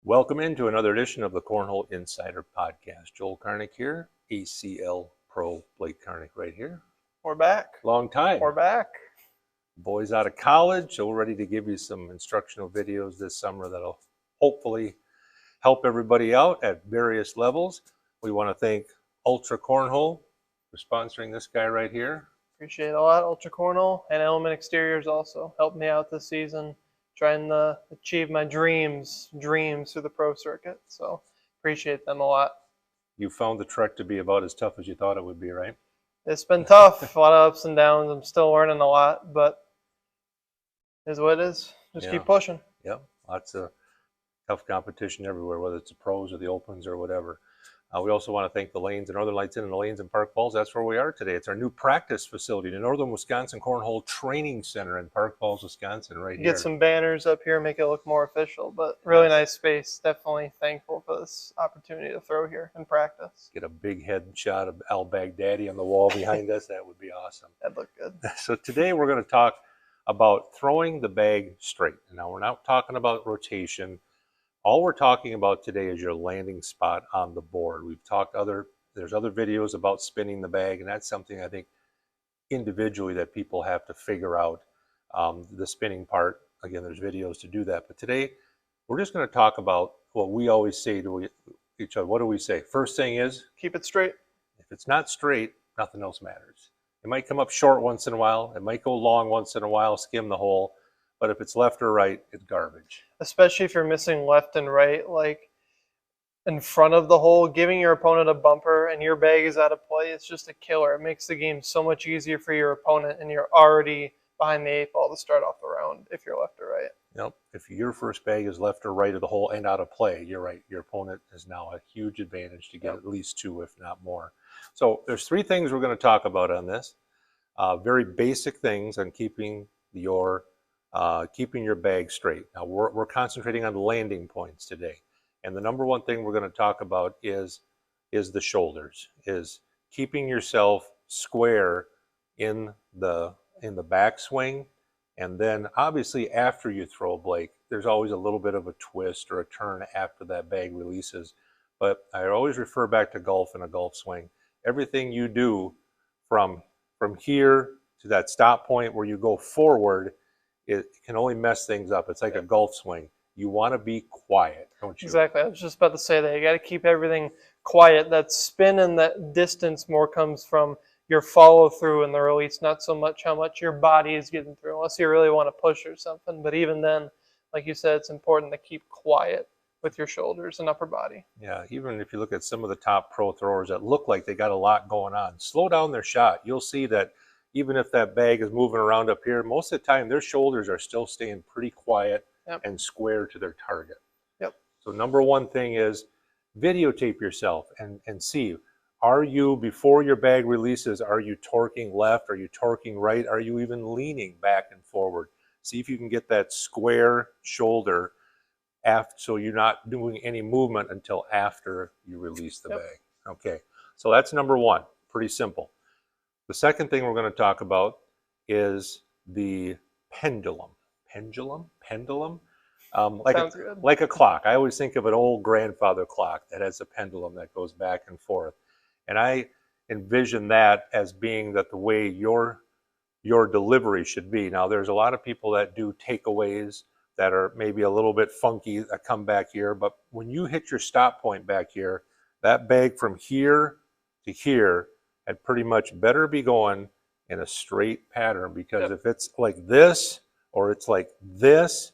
Welcome into another edition of the Cornhole Insider Podcast. Joel Karnick here, ACL Pro Blake Karnick right here. We're back. Long time. We're back. Boys out of college, so we're ready to give you some instructional videos this summer that'll hopefully help everybody out at various levels. We want to thank Ultra Cornhole for sponsoring this guy right here. Appreciate it a lot. Ultra Cornhole and Element Exteriors also helped me out this season, trying to achieve my dreams through the pro circuit. So appreciate them a lot. You found the trek to be about as tough as you thought it would be, right? It's been tough, a lot of ups and downs. I'm still learning a lot, but it is what it is. Just keep pushing. Yep, lots of tough competition everywhere, whether it's the pros or the opens or whatever. We also want to thank the Lanes and Northern Lights Inn and the Lanes in Park Falls. That's where we are today. It's our new practice facility, the Northern Wisconsin Cornhole Training Center in Park Falls, Wisconsin, right here. Get some banners up here, make it look more official, but really nice space. Definitely thankful for this opportunity to throw here and practice. Get a big head shot of al-Baghdadi on the wall behind us. That would be awesome. That'd look good. So today we're going to talk about throwing the bag straight. Now, we're not talking about rotation. All we're talking about today is your landing spot on the board. We've talked there's other videos about spinning the bag, and that's something I think individually that people have to figure out, the spinning part. Again, there's videos to do that. But today, we're just going to talk about what we always say to each other. What do we say? First thing is, keep it straight. If it's not straight, nothing else matters. It might come up short once in a while. It might go long once in a while, skim the hole. But if it's left or right, it's garbage. Especially if you're missing left and right, like in front of the hole, giving your opponent a bumper and your bag is out of play, it's just a killer. It makes the game so much easier for your opponent, and you're already behind the 8 ball to start off the round if you're left or right. Yep. If your first bag is left or right of the hole and out of play, you're right. Your opponent is now a huge advantage to get at least 2, if not more. So there's 3 things we're going to talk about on this. Very basic things on keeping your bag straight. Now we're concentrating on landing points today, and the number one thing we're going to talk about is the shoulders, is keeping yourself square in the backswing, and then obviously after you throw, Blake, there's always a little bit of a twist or a turn after that bag releases. But I always refer back to golf and a golf swing. Everything you do from here to that stop point where you go forward, it can only mess things up. It's like a golf swing. You want to be quiet, don't you? Exactly. I was just about to say that. You got to keep everything quiet. That spin and that distance more comes from your follow through and the release, not so much how much your body is getting through, unless you really want to push or something. But even then, like you said, it's important to keep quiet with your shoulders and upper body. Yeah, even if you look at some of the top pro throwers that look like they got a lot going on, slow down their shot. You'll see that even if that bag is moving around up here, most of the time their shoulders are still staying pretty quiet and square to their target. Yep. So number one thing is videotape yourself and see, are you, before your bag releases, are you torquing left? Are you torquing right? Are you even leaning back and forward? See if you can get that square shoulder so you're not doing any movement until after you release the bag. Okay, so that's number one, pretty simple. The second thing we're going to talk about is the pendulum. Pendulum? Like a clock. I always think of an old grandfather clock that has a pendulum that goes back and forth. And I envision that as being that the way your delivery should be. Now, there's a lot of people that do takeaways that are maybe a little bit funky that come back here. But when you hit your stop point back here, that bag from here to here had pretty much better be going in a straight pattern, because if it's like this or it's like this,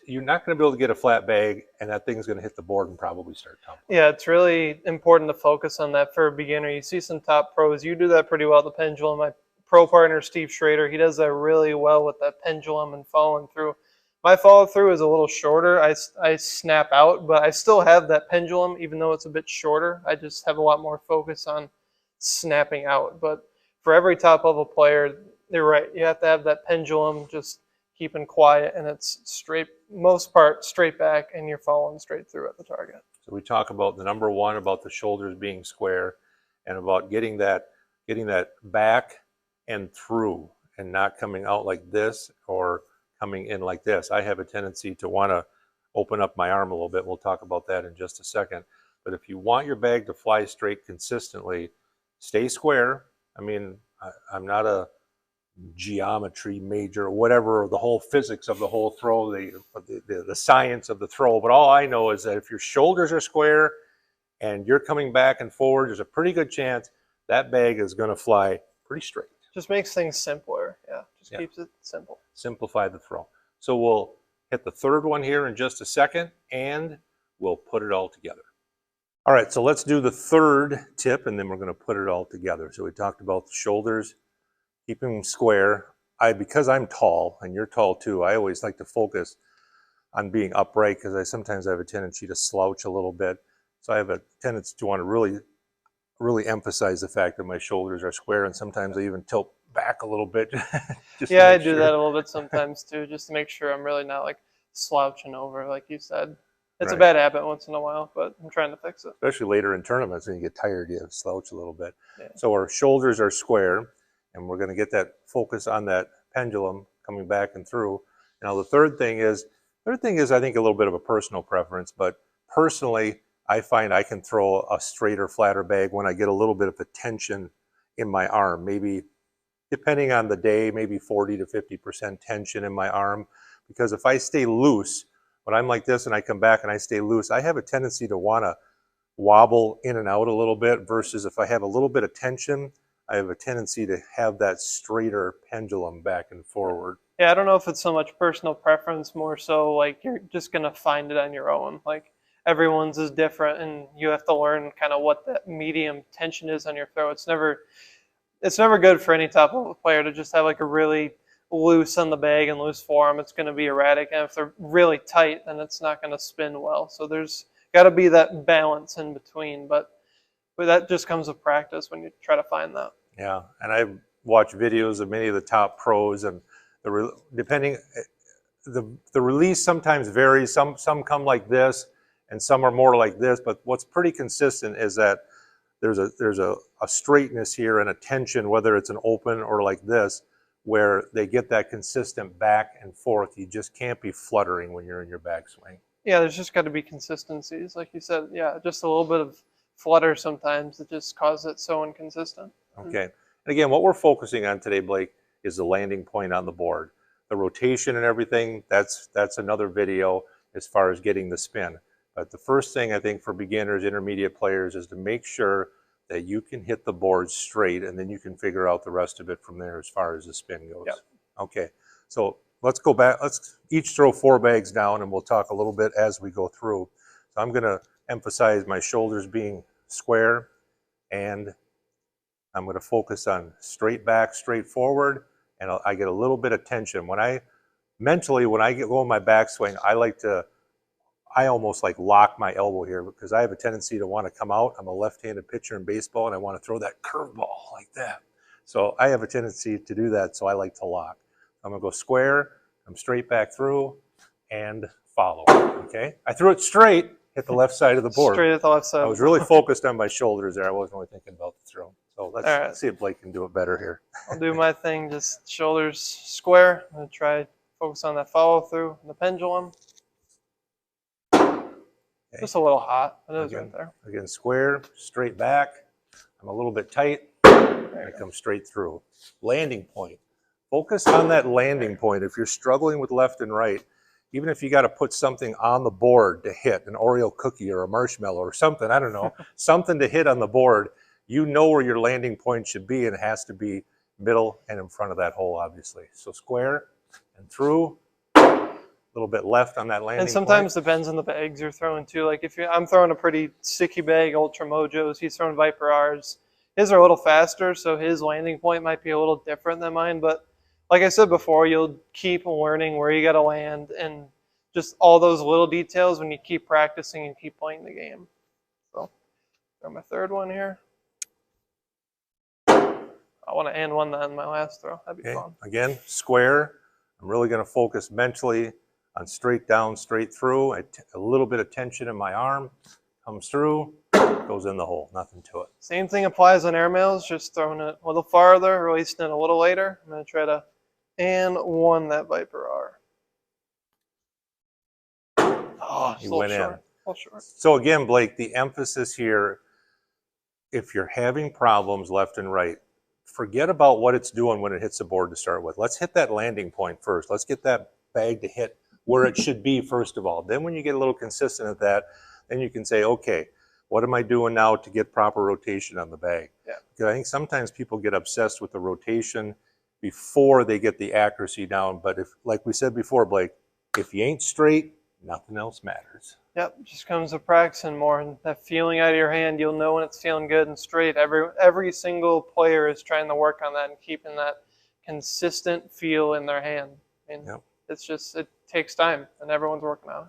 you're not going to be able to get a flat bag, and that thing's going to hit the board and probably start tumbling. Yeah, it's really important to focus on that for a beginner. You see some top pros, you do that pretty well, the pendulum. My pro partner, Steve Schrader, he does that really well with that pendulum and following through. My follow through is a little shorter. I snap out, but I still have that pendulum, even though it's a bit shorter. I just have a lot more focus on snapping out. But for every top level player, you're right. You have to have that pendulum just keeping quiet, and it's straight, most part straight back, and you're following straight through at the target. So we talk about the number one, about the shoulders being square, and about getting that back and through, and not coming out like this or coming in like this. I have a tendency to want to open up my arm a little bit. We'll talk about that in just a second. But if you want your bag to fly straight consistently, stay square. I mean, I'm not a geometry major or whatever, or the whole physics of the whole throw, the science of the throw. But all I know is that if your shoulders are square and you're coming back and forward, there's a pretty good chance that bag is going to fly pretty straight. Just makes things simpler. Yeah, just keeps it simple. Simplify the throw. So we'll hit the third one here in just a second, and we'll put it all together. All right, so let's do the third tip, and then we're going to put it all together. So we talked about the shoulders, keeping them square. Because I'm tall, and you're tall too, I always like to focus on being upright because I sometimes have a tendency to slouch a little bit. So I have a tendency to want to really emphasize the fact that my shoulders are square, and sometimes I even tilt back a little bit. Yeah, I do that a little bit sometimes too, just to make sure I'm really not like slouching over, like you said. It's a bad habit once in a while, but I'm trying to fix it. Especially later in tournaments when you get tired, you slouch a little bit. Yeah. So our shoulders are square, and we're going to get that focus on that pendulum coming back and through. Now the third thing is I think a little bit of a personal preference, but personally I find I can throw a straighter, flatter bag when I get a little bit of a tension in my arm, maybe depending on the day, maybe 40 to 50% tension in my arm. Because if I stay loose, when I'm like this and I come back and I stay loose, I have a tendency to want to wobble in and out a little bit, versus if I have a little bit of tension, I have a tendency to have that straighter pendulum back and forward. Yeah, I don't know if it's so much personal preference, more so like you're just going to find it on your own. Like everyone's is different, and you have to learn kind of what that medium tension is on your throw. It's never good for any top level player to just have like a really loose on the bag and loose form. It's going to be erratic, and if they're really tight, then it's not going to spin well. So there's got to be that balance in between, but that just comes with practice when you try to find that. Yeah, and I've watched videos of many of the top pros, and the release sometimes varies. Some come like this, and some are more like this. But what's pretty consistent is that there's a straightness here and a tension, whether it's an open or like this, where they get that consistent back and forth. You just can't be fluttering when you're in your backswing. Yeah, there's just got to be consistencies, like you said. Yeah, just a little bit of flutter sometimes that just causes it so inconsistent. Okay, and again, what we're focusing on today, Blake, is the landing point on the board. The rotation and everything, that's another video as far as getting the spin. But the first thing I think for beginners, intermediate players, is to make sure that you can hit the board straight, and then you can figure out the rest of it from there as far as the spin goes. Yep. Okay, so let's go back. Let's each throw 4 bags down, and we'll talk a little bit as we go through. So I'm going to emphasize my shoulders being square, and I'm going to focus on straight back, straight forward, and I get a little bit of tension. When I go in my backswing, I almost like lock my elbow here, because I have a tendency to want to come out. I'm a left-handed pitcher in baseball, and I want to throw that curveball like that. So I have a tendency to do that, so I like to lock. I'm going to go square, I'm straight back through, and follow. Okay? I threw it straight, hit the left side of the board. Straight at the left side. I was really focused on my shoulders there. I wasn't really thinking about the throw. So let's see if Blake can do it better here. I'll do my thing, just shoulders square. I'm going to try to focus on that follow through the pendulum. Okay. Just a little hot. It is right there. Again, square, straight back. I'm a little bit tight. And I come straight through. Landing point. Focus on that landing point. If you're struggling with left and right, even if you got to put something on the board to hit, an Oreo cookie or a marshmallow or something, I don't know, something to hit on the board, you know where your landing point should be, and it has to be middle and in front of that hole, obviously. So square and through. A little bit left on that landing And sometimes point. depends on the bags you're throwing too. Like I'm throwing a pretty sticky bag, Ultra Mojos. He's throwing Viper R's. His are a little faster, so his landing point might be a little different than mine. But like I said before, you'll keep learning where you got to land, and just all those little details when you keep practicing and keep playing the game. So throw my third one here. I want to end one on my last throw. That'd be fun. Again, square. I'm really going to focus mentally on straight down, straight through. A little bit of tension in my arm. Comes through, goes in the hole. Nothing to it. Same thing applies on airmails, just throwing it a little farther, releasing it a little later. I'm going to try to and one that Viper R. Oh, it's you a little went in. short. A little short. So again, Blake, the emphasis here, if you're having problems left and right, forget about what it's doing when it hits the board to start with. Let's hit that landing point first. Let's get that bag to hit where it should be first of all. Then when you get a little consistent at that, then you can say, okay, what am I doing now to get proper rotation on the bag? Yeah. Because I think sometimes people get obsessed with the rotation before they get the accuracy down. But if, like we said before, Blake, if you ain't straight, nothing else matters. Yep, just comes to practicing more, and that feeling out of your hand, you'll know when it's feeling good and straight. Every single player is trying to work on that and keeping that consistent feel in their hand. I mean, Yep. it's just, it takes time, and everyone's working on it.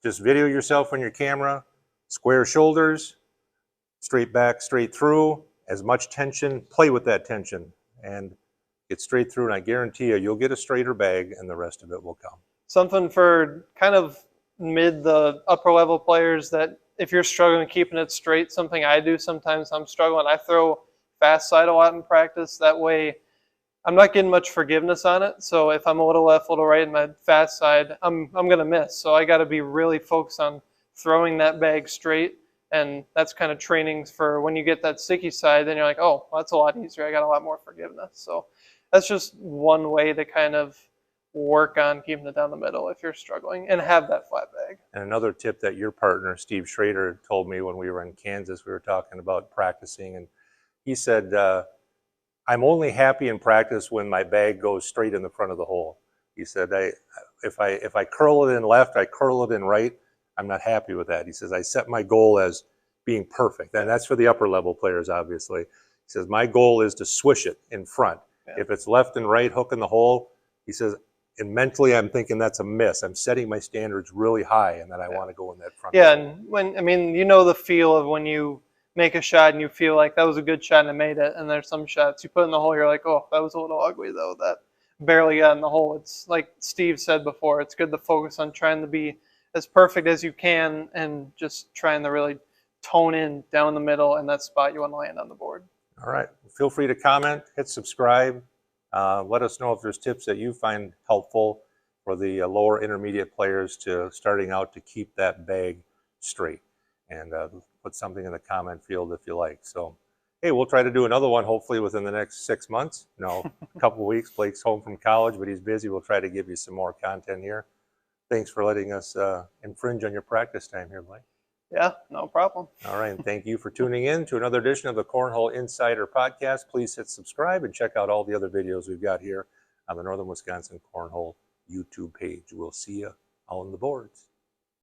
Just video yourself on your camera, square shoulders, straight back, straight through, as much tension, play with that tension, and get straight through, and I guarantee you, you'll get a straighter bag, and the rest of it will come. Something for kind of mid the upper level players, that if you're struggling keeping it straight, something I do sometimes, I'm struggling, I throw fast side a lot in practice. That way I'm not getting much forgiveness on it. So if I'm a little left, a little right in my fast side, I'm going to miss. So I got to be really focused on throwing that bag straight. And that's kind of training for when you get that sticky side, then you're like, oh, well, that's a lot easier. I got a lot more forgiveness. So that's just one way to kind of work on keeping it down the middle if you're struggling and have that flat bag. And another tip that your partner, Steve Schrader, told me when we were in Kansas, we were talking about practicing, and he said, I'm only happy in practice when my bag goes straight in the front of the hole. He said, if I curl it in left, I curl it in right, I'm not happy with that. He says, I set my goal as being perfect. And that's for the upper level players, obviously. He says, my goal is to swish it in front. Yeah. If it's left and right, hook in the hole, he says, and mentally I'm thinking that's a miss. I'm setting my standards really high, and then I want to go in that front. Yeah, and when, I mean, you know the feel of when you make a shot and you feel like that was a good shot and I made it, and there's some shots you put in the hole, you're like, oh, that was a little ugly though, that barely got in the hole. It's like Steve said before, it's good to focus on trying to be as perfect as you can and just trying to really tone in down the middle and that spot you want to land on the board. All right, feel free to comment, hit subscribe. Let us know if there's tips that you find helpful for the lower intermediate players to starting out to keep that bag straight. And put something in the comment field if you like. So, hey, we'll try to do another one hopefully within the next 6 months. No, a couple of weeks. Blake's home from college, but he's busy. We'll try to give you some more content here. Thanks for letting us infringe on your practice time here, Blake. Yeah, no problem. All right, and thank you for tuning in to another edition of the Cornhole Insider Podcast. Please hit subscribe and check out all the other videos we've got here on the Northern Wisconsin Cornhole YouTube page. We'll see you on the boards.